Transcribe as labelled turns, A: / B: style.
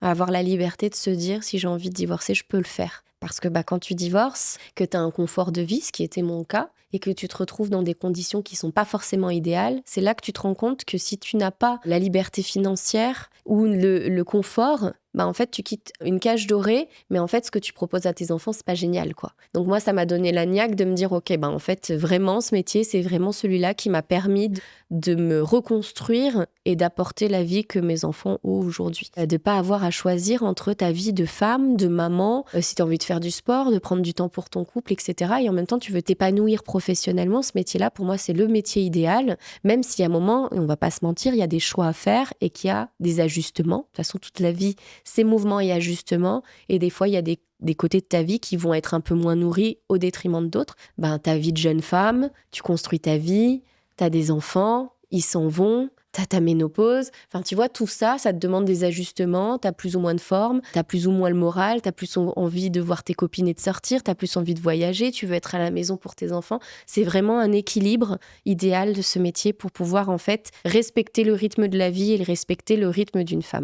A: à avoir la liberté de se dire si j'ai envie de divorcer, je peux le faire. Parce que quand tu divorces, que tu as un confort de vie, ce qui était mon cas, et que tu te retrouves dans des conditions qui sont pas forcément idéales, c'est là que tu te rends compte que si tu n'as pas la liberté financière ou le confort, en fait, tu quittes une cage dorée, mais en fait, ce que tu proposes à tes enfants, c'est pas génial, quoi. Donc moi, ça m'a donné la niaque de me dire, ok, en fait, vraiment, ce métier, c'est vraiment celui-là qui m'a permis de me reconstruire et d'apporter la vie que mes enfants ont aujourd'hui. De pas avoir à choisir entre ta vie de femme, de maman, si tu as envie de faire du sport, de prendre du temps pour ton couple, etc. Et en même temps, tu veux t'épanouir professionnellement. Ce métier-là, pour moi, c'est le métier idéal, même s'il y a un moment, et on va pas se mentir, il y a des choix à faire et qu'il y a des ajustements. De toute façon, toute la vie, c'est mouvements et ajustements. Et des fois, il y a des côtés de ta vie qui vont être un peu moins nourris au détriment d'autres. Ta vie de jeune femme, tu construis ta vie, t'as des enfants, ils s'en vont, t'as ta ménopause. Enfin, tu vois, tout ça, ça te demande des ajustements. T'as plus ou moins de forme, t'as plus ou moins le moral, t'as plus envie de voir tes copines et de sortir, t'as plus envie de voyager, tu veux être à la maison pour tes enfants. C'est vraiment un équilibre idéal de ce métier pour pouvoir, en fait, respecter le rythme de la vie et respecter le rythme d'une femme.